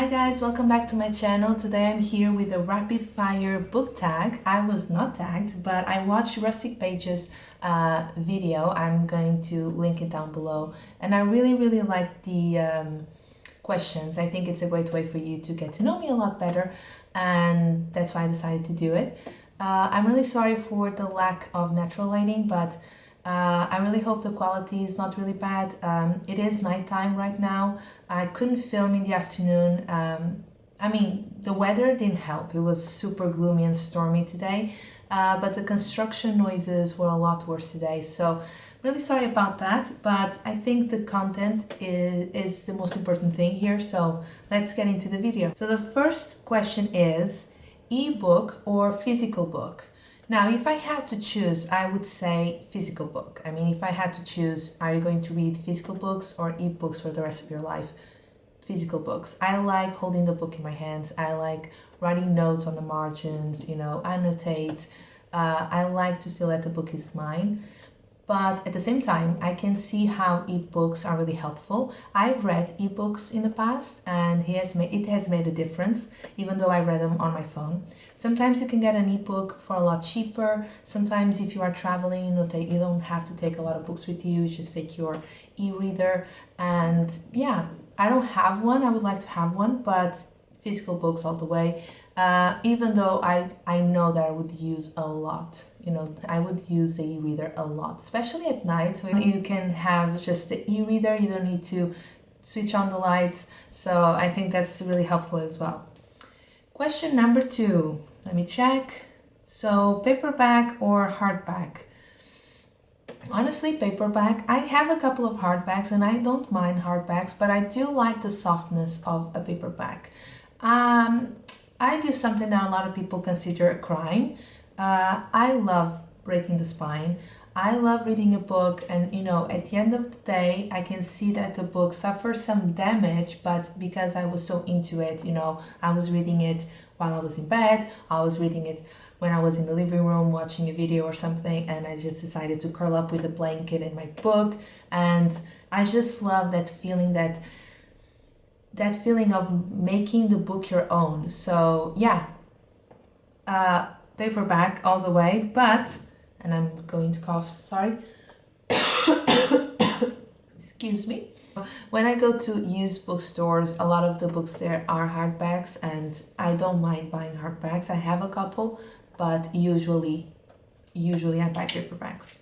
Hi guys, welcome back to my channel. Today I'm here with a rapid fire book tag. I was not tagged, but I watched Rustic Pages video. I'm going to link it down below. And I really like the questions. I think it's a great way for you to get to know me a lot better, and that's why I decided to do it. I'm really sorry for the lack of natural lighting, but I really hope the quality is not really bad. It is nighttime right now. I couldn't film in the afternoon. I mean, the weather didn't help. It was super gloomy and stormy today, but the construction noises were a lot worse today. So really sorry about that, but I think the content is the most important thing here. So let's get into the video. So the first question is ebook or physical book? Now, if I had to choose, I would say physical book. I mean, if I had to choose, are you going to read physical books or ebooks for the rest of your life? Physical books. I like holding the book in my hands. I like writing notes on the margins, annotate. I like to feel that the book is mine. But at the same time, I can see how ebooks are really helpful. I've read ebooks in the past and it has made a difference, even though I read them on my phone. Sometimes you can get an ebook for a lot cheaper. Sometimes if you are traveling, you don't have to take a lot of books with you. You just take your e-reader. And yeah, I don't have one. I would like to have one, but physical books all the way. Even though I know that I would use a lot, I would use the e-reader a lot, especially at night when you can have just the e-reader, you don't need to switch on the lights. So I think that's really helpful as well. Question number 2, let me check. So paperback or hardback? Honestly, paperback. I have a couple of hardbacks and I don't mind hardbacks, but I do like the softness of a paperback. I do something that a lot of people consider a crime. I love breaking the spine. I love reading a book and, at the end of the day, I can see that the book suffers some damage, but because I was so into it, I was reading it while I was in bed, I was reading it when I was in the living room watching a video or something, and I just decided to curl up with a blanket and my book, and I just love that feeling of making the book your own. So yeah, paperback all the way, and I'm going to cough, sorry. Excuse me. When I go to used bookstores, a lot of the books there are hardbacks, and I don't mind buying hardbacks. I have a couple, but usually I buy paperbacks.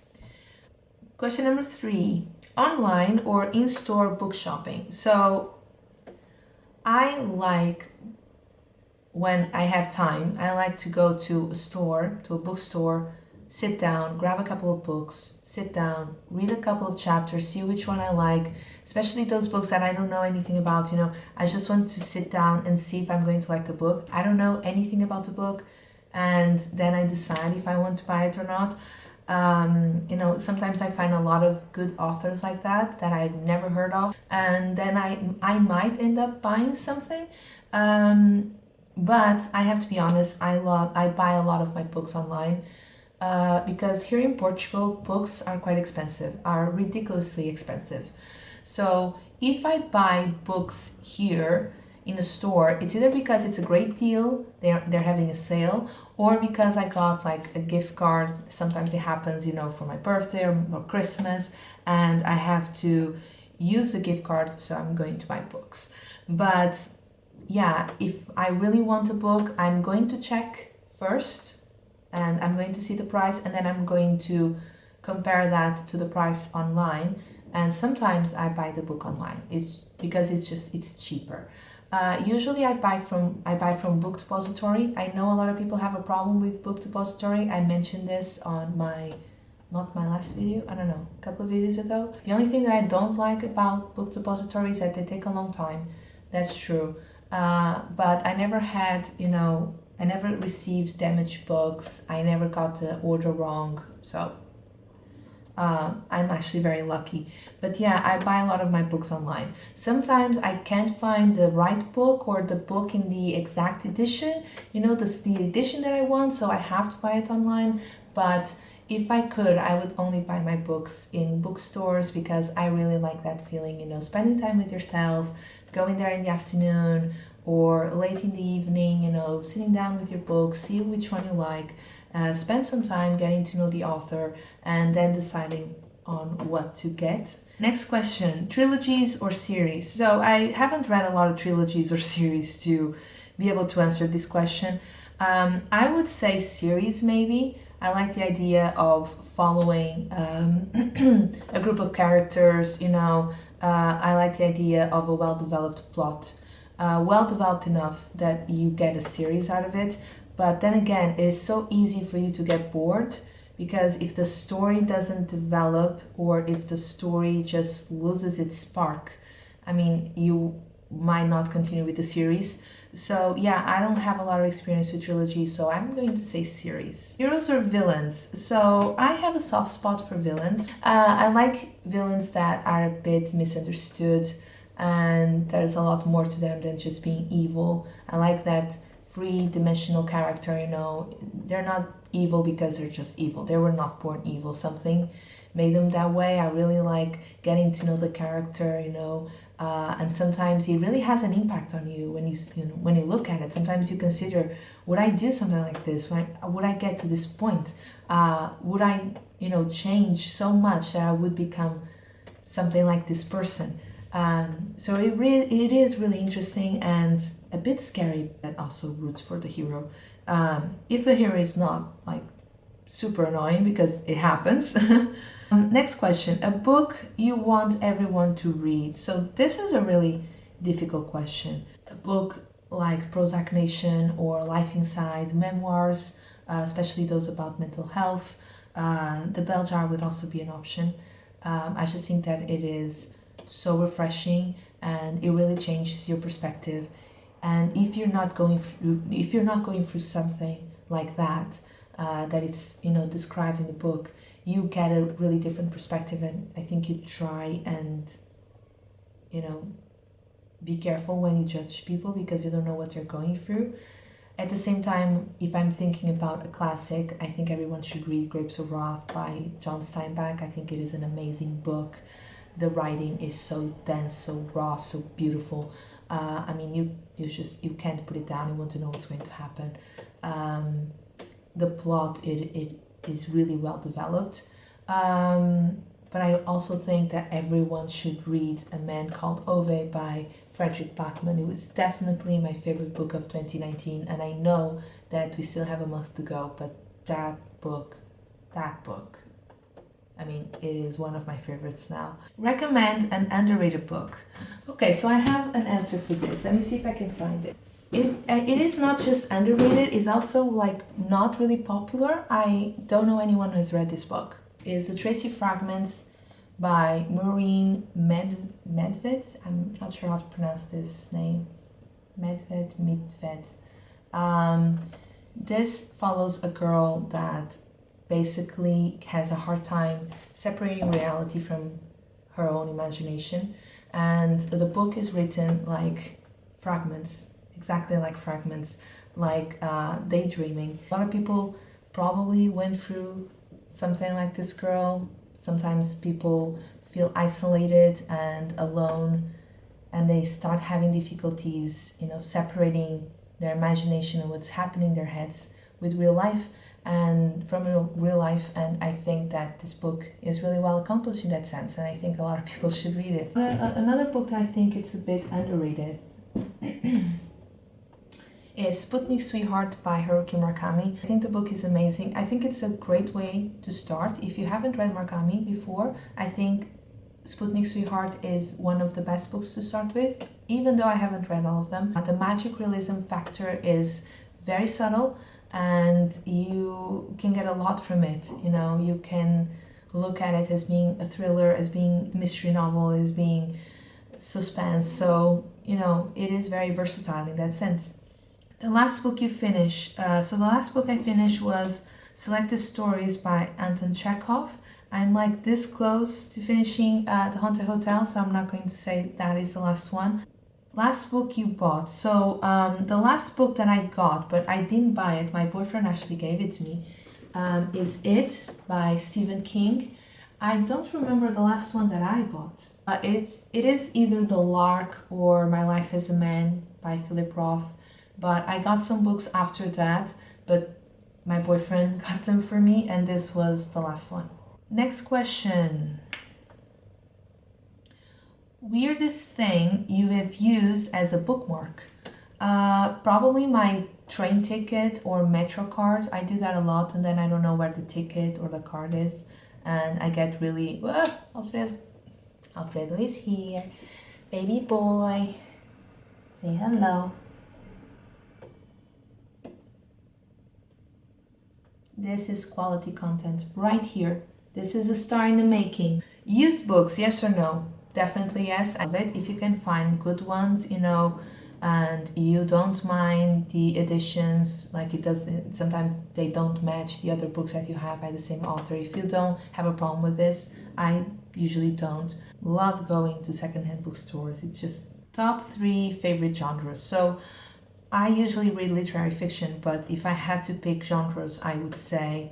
Question number 3, online or in-store book shopping? So I like, when I have time, I like to go to a bookstore, sit down, grab a couple of books, sit down, read a couple of chapters, see which one I like, especially those books that I don't know anything about. I just want to sit down and see if I'm going to like the book. I don't know anything about the book, and then I decide if I want to buy it or not. Sometimes I find a lot of good authors like that I've never heard of, and then I might end up buying something. But I have to be honest, I buy a lot of my books online, because here in Portugal, books are quite expensive, are ridiculously expensive. So if I buy books here in a store, it's either because it's a great deal, they're having a sale, or because I got like a gift card. Sometimes it happens, for my birthday or Christmas, and I have to use the gift card, so I'm going to buy books. But yeah, if I really want a book, I'm going to check first, and I'm going to see the price, and then I'm going to compare that to the price online. And sometimes I buy the book online. It's because it's cheaper. Usually I buy from Book Depository. I know a lot of people have a problem with Book Depository. I mentioned this on not my last video, I don't know, a couple of videos ago. The only thing that I don't like about Book Depository is that they take a long time. That's true. But I never had, I never received damaged books. I never got the order wrong. So I'm actually very lucky. But yeah, I buy a lot of my books online. Sometimes I can't find the right book or the book in the exact edition, the edition that I want, so I have to buy it online. But if I could, I would only buy my books in bookstores, because I really like that feeling, spending time with yourself, going there in the afternoon or late in the evening, you know, sitting down with your book, see which one you like, spend some time getting to know the author, and then deciding on what to get. Next question, trilogies or series? So I haven't read a lot of trilogies or series to be able to answer this question. I would say series maybe. I like the idea of following a group of characters, you know. I like the idea of a well-developed plot, well-developed enough that you get a series out of it. But then again, it is so easy for you to get bored, because if the story doesn't develop, or if the story just loses its spark, I mean, you might not continue with the series. So yeah, I don't have a lot of experience with trilogy, so I'm going to say series. Heroes or villains? So I have a soft spot for villains. I like villains that are a bit misunderstood, and there's a lot more to them than just being evil. I like that three-dimensional character, you know. They're not evil because they're just evil. They were not born evil. Something made them that way. I really like getting to know the character, you know. And sometimes it really has an impact on you when when you look at it. Sometimes you consider, would I do something like this? Would I get to this point? Would I, change so much that I would become something like this person? So it is really interesting and a bit scary, but also roots for the hero. If the hero is not like super annoying, because it happens. Next question, a book you want everyone to read. So this is a really difficult question. A book like Prozac Nation or Life Inside, memoirs, especially those about mental health. The Bell Jar would also be an option. I just think that it is so refreshing and it really changes your perspective. And if you're not going through something like that, that it's described in the book, you get a really different perspective, and I think you try and be careful when you judge people, because you don't know what they're going through. At the same time, if I'm thinking about a classic, I think everyone should read Grapes of Wrath by John Steinbeck. I think it is an amazing book. The writing is so dense, so raw, so beautiful. I mean, you can't put it down. You want to know what's going to happen. The plot, it is really well developed. But I also think that everyone should read A Man Called Ove by Fredrik Backman. It was definitely my favorite book of 2019, and I know that we still have a month to go, but that book, I mean, it is one of my favorites now. Recommend an underrated book. Okay, so I have an answer for this. Let me see if I can find it. It is not just underrated, it's also like not really popular. I don't know anyone who has read this book. It's The Tracy Fragments by Maureen Medved. I'm not sure how to pronounce this name. Medved. This follows a girl that basically has a hard time separating reality from her own imagination. And the book is written like fragments, exactly like fragments, like daydreaming. A lot of people probably went through something like this girl. Sometimes people feel isolated and alone, and they start having difficulties, separating their imagination and what's happening in their heads with real life and from real life. And I think that this book is really well accomplished in that sense, and I think a lot of people should read it. Another book that I think it's a bit underrated is Sputnik Sweetheart by Haruki Murakami. I think the book is amazing. I think it's a great way to start. If you haven't read Murakami before, I think Sputnik Sweetheart is one of the best books to start with, even though I haven't read all of them. The magic realism factor is very subtle, and you can get a lot from it. You can look at it as being a thriller, as being a mystery novel, as being suspense. So, it is very versatile in that sense. The last book you finish. So the last book I finished was Selected Stories by Anton Chekhov. I'm like this close to finishing The Haunted Hotel, so I'm not going to say that is the last one. Last book you bought. So the last book that I got, but I didn't buy it, my boyfriend actually gave it to me, is It by Stephen King. I don't remember the last one that I bought. It is either The Lark or My Life as a Man by Philip Roth. But I got some books after that, but my boyfriend got them for me, and this was the last one. Next question. Weirdest thing you have used as a bookmark? Probably my train ticket or metro card. I do that a lot, and then I don't know where the ticket or the card is, and I get really... Alfredo is here. Baby boy. Say hello. This is quality content right here. This is a star in the making. Used books, yes or no? Definitely yes. I love it if you can find good ones, you know, and you don't mind the editions, like it does, sometimes they don't match the other books that you have by the same author. If you don't have a problem with this, I usually don't. Love going to secondhand bookstores. It's just top 3 favorite genres. So I usually read literary fiction, but if I had to pick genres, I would say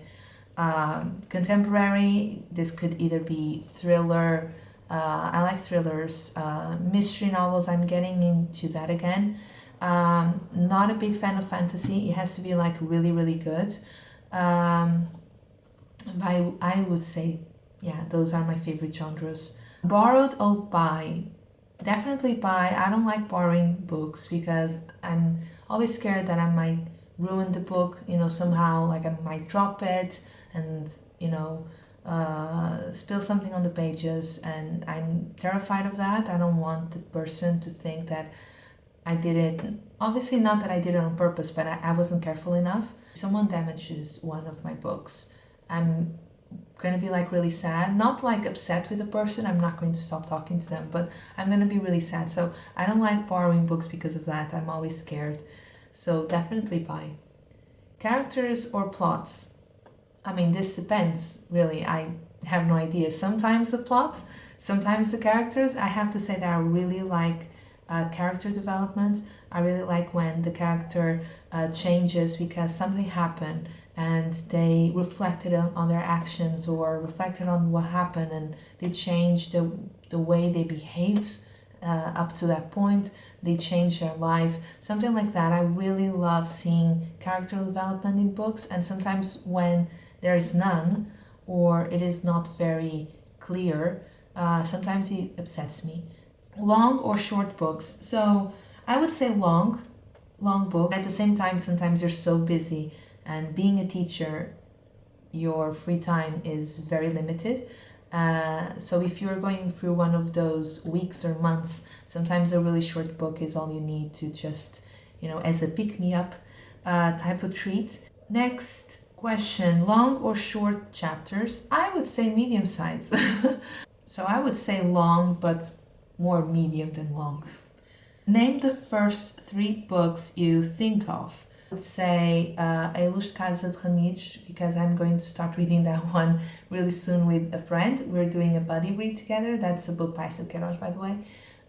contemporary. This could either be thriller, I like thrillers, mystery novels, I'm getting into that again. Not a big fan of fantasy, it has to be like really, really good. I would say, yeah, those are my favorite genres. Borrowed or buy? Definitely buy. I don't like borrowing books because I'm always scared that I might ruin the book, you know, somehow, like I might drop it and, you know, spill something on the pages, and I'm terrified of that. I don't want the person to think that I did it, obviously not that I did it on purpose, but I wasn't careful enough. If someone damages one of my books, I'm gonna be like really sad, not like upset with the person, I'm not going to stop talking to them, but I'm gonna be really sad. So I don't like borrowing books because of that. I'm always scared. So definitely buy. Characters or plots? I mean, this depends, really. I have no idea. Sometimes the plot, sometimes the characters. I have to say that I really like character development. I really like when the character changes because something happened and they reflected on their actions or reflected on what happened, and they changed the way they behaved up to that point. They changed their life, something like that. I really love seeing character development in books, and sometimes when there is none or it is not very clear, sometimes it upsets me. Long or short books? So I would say long books. At the same time, sometimes you're so busy, and being a teacher, your free time is very limited. So if you're going through one of those weeks or months, sometimes a really short book is all you need to just, you know, as a pick-me-up type of treat. Next question, long or short chapters? I would say medium size. So I would say long, but more medium than long. Name the first 3 books you think of. I would say A Luz de Casa de Ramires, because I'm going to start reading that one really soon with a friend. We're doing a buddy read together. That's a book by Aíssac Queiroz, by the way.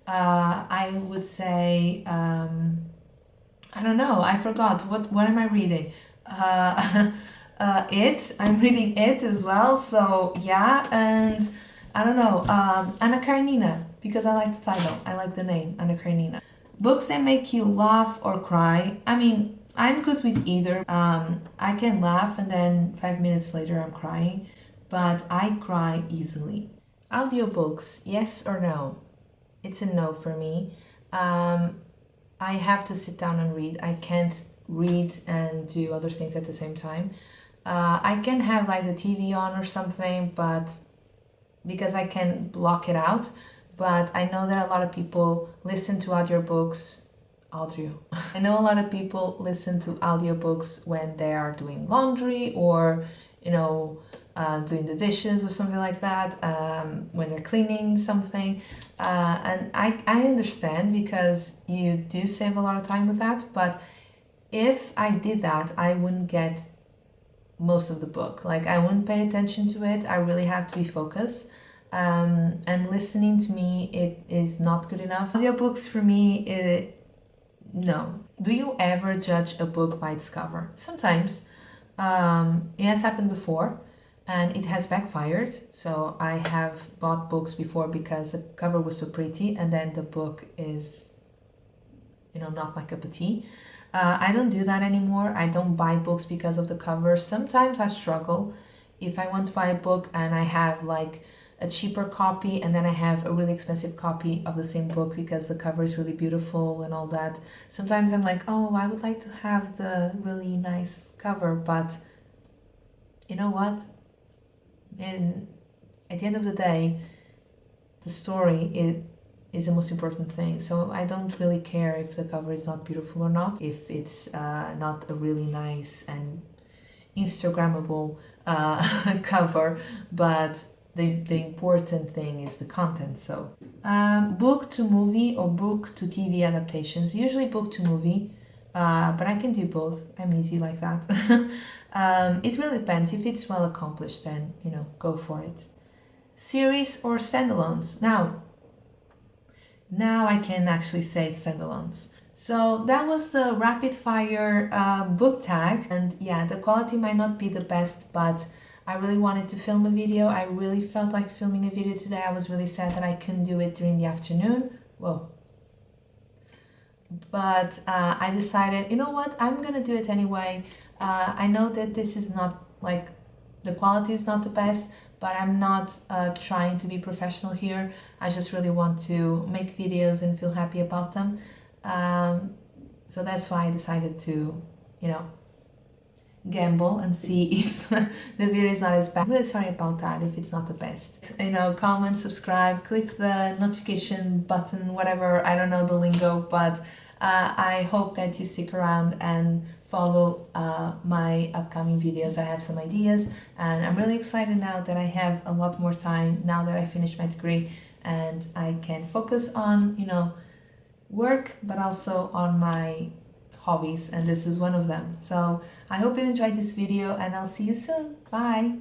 I would say, I don't know, I forgot. What am I reading? It. I'm reading It as well, so yeah, and I don't know, Anna Karenina, because I like the title, I like the name, Anna Karenina. Books that make you laugh or cry? I mean, I'm good with either. I can laugh and then 5 minutes later I'm crying, but I cry easily. Audiobooks, yes or no? It's a no for me. I have to sit down and read. I can't read and do other things at the same time. I can have like the TV on or something, but because I can block it out. But I know that a lot of people listen to audiobooks. I know a lot of people listen to audiobooks when they are doing laundry or, you know, doing the dishes or something like that, when they're cleaning something. And I understand because you do save a lot of time with that, but if I did that, I wouldn't get most of the book. Like, I wouldn't pay attention to it. I really have to be focused. And listening to me, it is not good enough. Audiobooks for me, no. Do you ever judge a book by its cover? Sometimes. It has happened before and it has backfired. So I have bought books before because the cover was so pretty and then the book is, you know, not like a of tea. I don't do that anymore. I don't buy books because of the cover. Sometimes I struggle if I want to buy a book and I have like a cheaper copy and then I have a really expensive copy of the same book because the cover is really beautiful and all that. Sometimes I'm like, oh, I would like to have the really nice cover, but you know what? At the end of the day, the story is the most important thing. So I don't really care if the cover is not beautiful or not, if it's not a really nice and Instagrammable cover, but the important thing is the content. So book to movie or book to TV adaptations, usually book to movie, but I can do both. I'm easy like that. It really depends. If it's well accomplished, then, you know, go for it. Series or standalones. Now I can actually say standalones. So that was the rapid fire book tag, and yeah, the quality might not be the best, but I really wanted to film a video. I really felt like filming a video today. I was really sad that I couldn't do it during the afternoon. Whoa. But I decided, you know what, I'm gonna do it anyway. I know that this is not like, the quality is not the best, but I'm not trying to be professional here. I just really want to make videos and feel happy about them. So that's why I decided to, you know, gamble and see if the video is not as bad. I'm really sorry about that if it's not the best. You know, comment, subscribe, click the notification button, whatever, I don't know the lingo, but I hope that you stick around and follow my upcoming videos. I have some ideas and I'm really excited now that I have a lot more time now that I finished my degree and I can focus on, you know, work, but also on my hobbies, and this is one of them. So I hope you enjoyed this video and I'll see you soon. Bye!